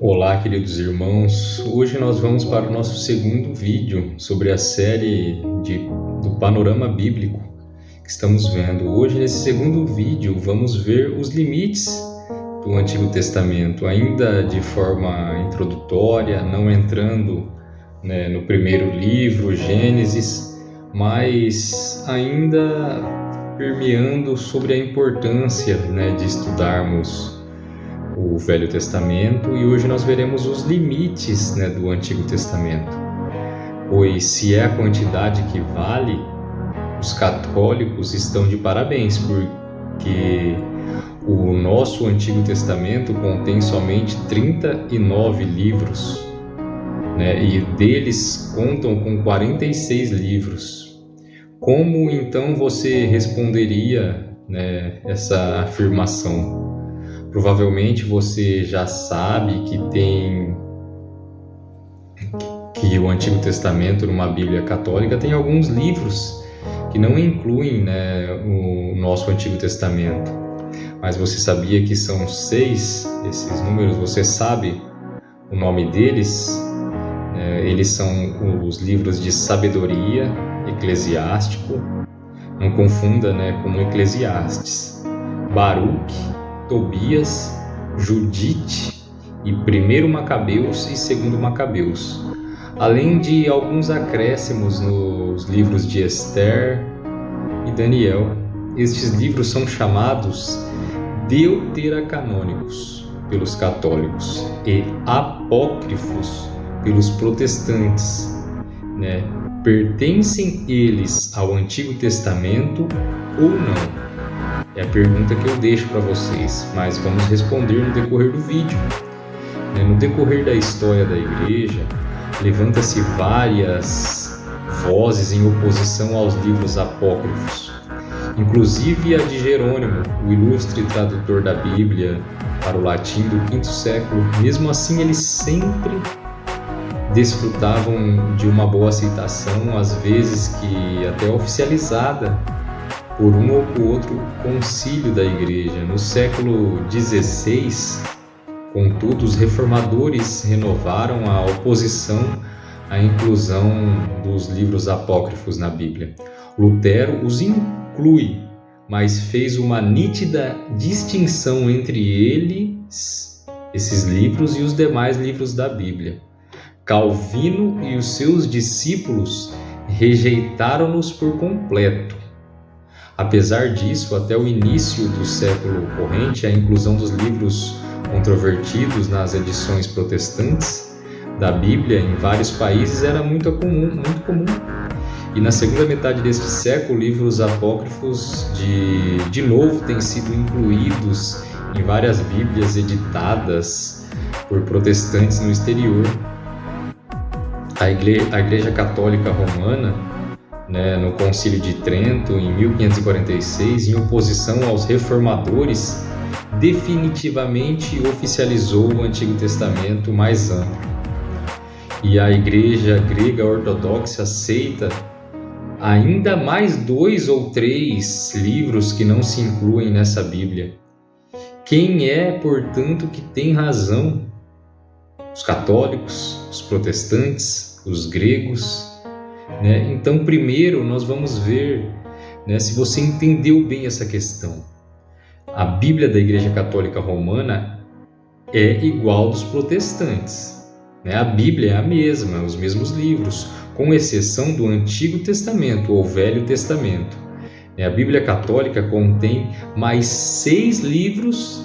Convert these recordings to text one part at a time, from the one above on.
Olá, queridos irmãos. Hoje nós vamos para o nosso segundo vídeo sobre a série do Panorama Bíblico que estamos vendo. Hoje, nesse segundo vídeo, vamos ver os limites do Antigo Testamento, ainda de forma introdutória, não entrando no primeiro livro, Gênesis, mas ainda permeando sobre a importância de estudarmos o Velho Testamento, e hoje nós veremos os limites do Antigo Testamento. Pois se é a quantidade que vale, os católicos estão de parabéns, porque o nosso Antigo Testamento contém somente 39 livros, e deles contam com 46 livros. Como então você responderia essa afirmação? Provavelmente você já sabe que o Antigo Testamento, numa Bíblia católica, tem alguns livros que não incluem o nosso Antigo Testamento. Mas você sabia que são 6 esses números? Você sabe o nome deles? Eles são os livros de Sabedoria, Eclesiástico, não confunda com Eclesiastes, Baruque, Tobias, Judite e 1 Macabeus e 2 Macabeus, além de alguns acréscimos nos livros de Esther e Daniel. Estes livros são chamados deuterocanônicos pelos católicos e apócrifos pelos protestantes. Pertencem eles ao Antigo Testamento ou não? É a pergunta que eu deixo para vocês, mas vamos responder no decorrer do vídeo. No decorrer da história da Igreja, levanta-se várias vozes em oposição aos livros apócrifos, inclusive a de Jerônimo, o ilustre tradutor da Bíblia para o latim do V século. Mesmo assim, eles sempre desfrutavam de uma boa aceitação, às vezes que até oficializada por um ou por outro concílio da Igreja. No século XVI, contudo, os reformadores renovaram a oposição à inclusão dos livros apócrifos na Bíblia. Lutero os inclui, mas fez uma nítida distinção entre eles, esses livros, e os demais livros da Bíblia. Calvino e os seus discípulos rejeitaram-nos por completo. Apesar disso, até o início do século corrente, a inclusão dos livros controvertidos nas edições protestantes da Bíblia em vários países era muito comum. E na segunda metade deste século, livros apócrifos de novo têm sido incluídos em várias Bíblias editadas por protestantes no exterior. A Igreja Católica Romana, no Concílio de Trento, em 1546, em oposição aos reformadores, definitivamente oficializou o Antigo Testamento mais amplo. E a Igreja Grega Ortodoxa aceita ainda mais 2 ou 3 livros que não se incluem nessa Bíblia. Quem é, portanto, que tem razão? Os católicos, os protestantes, os gregos? Então, primeiro nós vamos ver se você entendeu bem essa questão. A Bíblia da Igreja Católica Romana é igual dos protestantes. A Bíblia é a mesma, os mesmos livros, com exceção do Antigo Testamento ou Velho Testamento. A Bíblia Católica contém mais 6 livros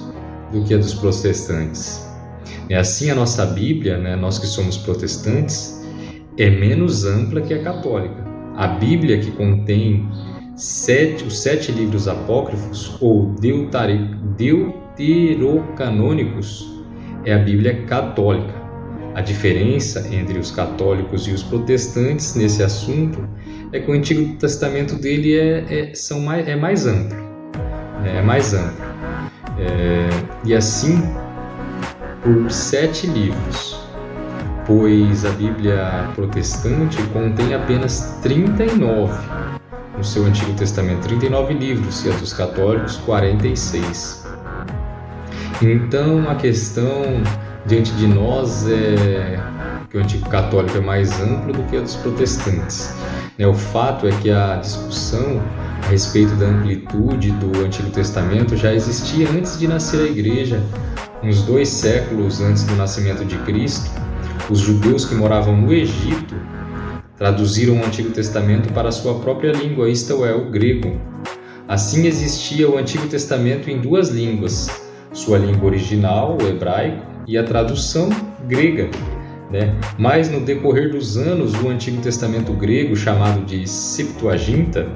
do que a dos protestantes. Assim, a nossa Bíblia, nós que somos protestantes, é menos ampla que a católica. A Bíblia, que contém os 7 livros apócrifos ou deuterocanônicos, é a Bíblia católica. A diferença entre os católicos e os protestantes nesse assunto é que o Antigo Testamento dele é mais amplo. E assim, por 7 livros. Pois a Bíblia protestante contém apenas 39 no seu Antigo Testamento, 39 livros, e a dos católicos 46. Então, a questão diante de nós é que o antigo católico é mais amplo do que a dos protestantes. O fato é que a discussão a respeito da amplitude do Antigo Testamento já existia antes de nascer a Igreja. Uns 2 séculos antes do nascimento de Cristo, os judeus que moravam no Egito traduziram o Antigo Testamento para a sua própria língua, isto é, o grego. Assim existia o Antigo Testamento em 2 línguas, sua língua original, o hebraico, e a tradução grega. Mas no decorrer dos anos, o Antigo Testamento grego, chamado de Septuaginta,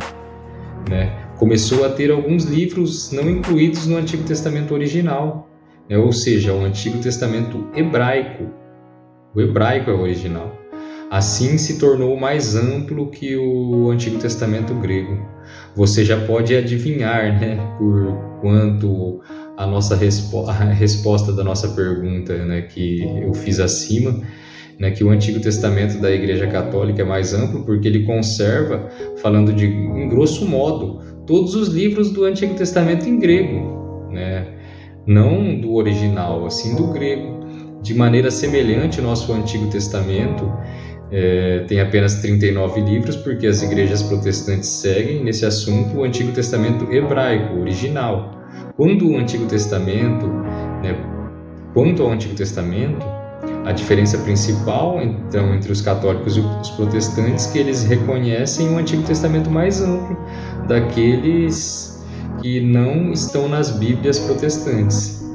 começou a ter alguns livros não incluídos no Antigo Testamento original, ou seja, o Antigo Testamento hebraico. O hebraico é o original. Assim se tornou mais amplo que o Antigo Testamento grego. Você já pode adivinhar, por quanto a resposta da nossa pergunta, que eu fiz acima, que o Antigo Testamento da Igreja Católica é mais amplo porque ele conserva, falando em grosso modo, todos os livros do Antigo Testamento em grego, não do original, assim do grego. De maneira semelhante, o nosso Antigo Testamento tem apenas 39 livros, porque as igrejas protestantes seguem nesse assunto o Antigo Testamento hebraico, original. Quanto ao Antigo Testamento, a diferença principal então, entre os católicos e os protestantes é que eles reconhecem o Antigo Testamento mais amplo daqueles que não estão nas Bíblias protestantes.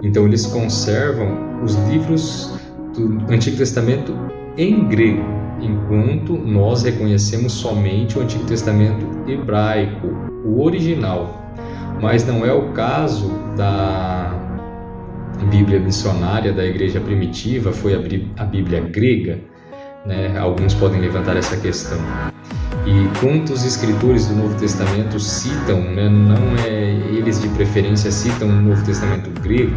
Então eles conservam os livros do Antigo Testamento em grego, enquanto nós reconhecemos somente o Antigo Testamento hebraico, o original. Mas não é o caso da Bíblia missionária da Igreja primitiva, foi a Bíblia grega, Alguns podem levantar essa questão. E quantos escritores do Novo Testamento citam, não é eles de preferência citam o Novo Testamento grego,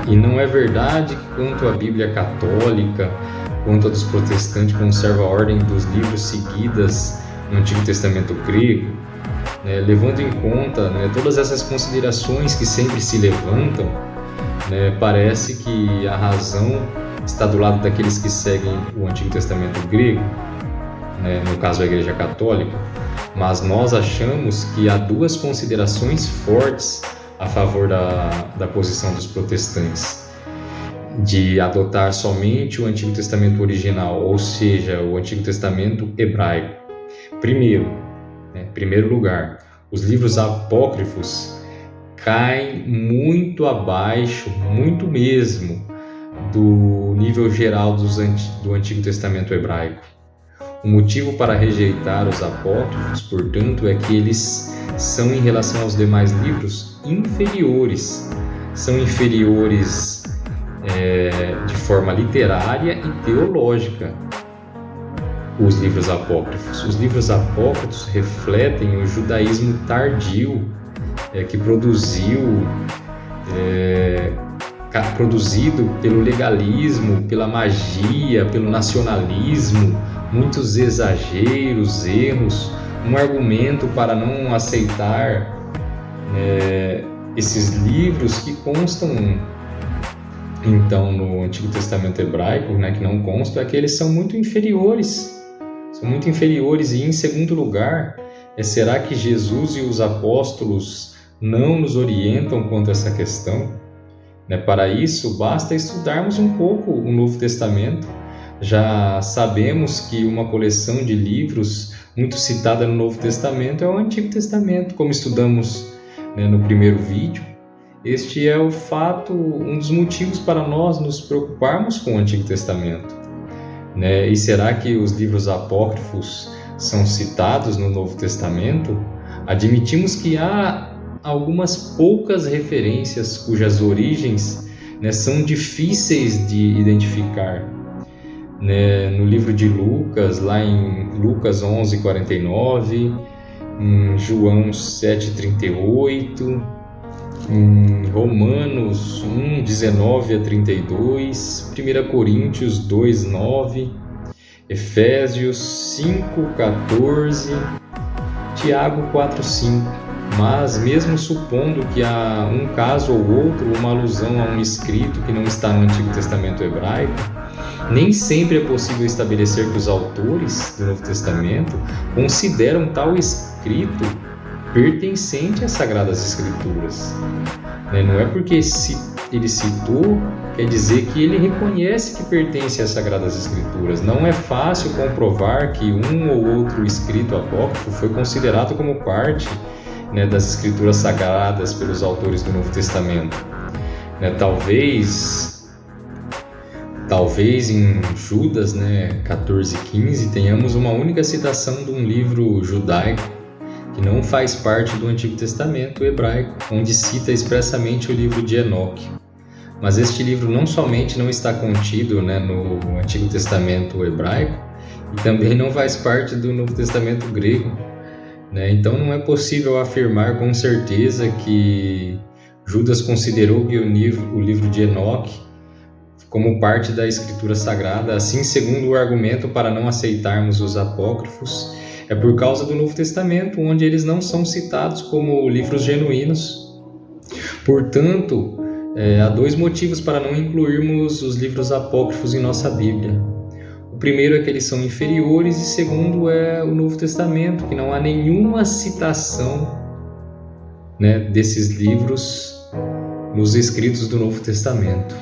E não é verdade que quanto à Bíblia católica, quanto a dos protestantes, conserva a ordem dos livros seguidas no Antigo Testamento grego, levando em conta todas essas considerações que sempre se levantam, parece que a razão está do lado daqueles que seguem o Antigo Testamento grego, no caso a Igreja Católica, mas nós achamos que há 2 considerações fortes a favor da posição dos protestantes, de adotar somente o Antigo Testamento original, ou seja, o Antigo Testamento hebraico. Primeiro lugar, os livros apócrifos caem muito abaixo, muito mesmo, do nível geral do Antigo Testamento hebraico. O motivo para rejeitar os apócrifos, portanto, é que eles são, em relação aos demais livros, inferiores. São inferiores de forma literária e teológica. Os livros apócrifos. Os livros apócrifos refletem o judaísmo tardio, que produzido pelo legalismo, pela magia, pelo nacionalismo, muitos exageros, erros, um argumento para não aceitar esses livros que constam então no Antigo Testamento hebraico, que não constam, é que eles são muito inferiores. E em segundo lugar, será que Jesus e os apóstolos não nos orientam quanto a essa questão? Para isso, basta estudarmos um pouco o Novo Testamento. Já sabemos que uma coleção de livros muito citada no Novo Testamento é o Antigo Testamento, como estudamos no primeiro vídeo. Este é o fato, um dos motivos para nós nos preocuparmos com o Antigo Testamento. E será que os livros apócrifos são citados no Novo Testamento? Admitimos que há algumas poucas referências cujas origens são difíceis de identificar. No livro de Lucas, lá em Lucas 11:49, em João 7:38, em Romanos 1:19-32, 1 Coríntios 2:9, Efésios 5:14, Tiago 4:5. Mas mesmo supondo que há um caso ou outro, uma alusão a um escrito que não está no Antigo Testamento hebraico, nem sempre é possível estabelecer que os autores do Novo Testamento consideram tal escrito pertencente às Sagradas Escrituras. Não é porque ele citou, quer dizer que ele reconhece que pertence às Sagradas Escrituras. Não é fácil comprovar que um ou outro escrito apócrifo foi considerado como parte das Escrituras Sagradas pelos autores do Novo Testamento. Talvez em Judas 14:15 tenhamos uma única citação de um livro judaico que não faz parte do Antigo Testamento hebraico, onde cita expressamente o livro de Enoque. Mas este livro não somente não está contido no Antigo Testamento hebraico, e também não faz parte do Novo Testamento grego. Então não é possível afirmar com certeza que Judas considerou que o livro de Enoque como parte da Escritura Sagrada. Assim, segundo o argumento para não aceitarmos os apócrifos, é por causa do Novo Testamento, onde eles não são citados como livros genuínos. Portanto, há dois motivos para não incluirmos os livros apócrifos em nossa Bíblia. O primeiro é que eles são inferiores, e segundo é o Novo Testamento, que não há nenhuma citação desses livros nos escritos do Novo Testamento.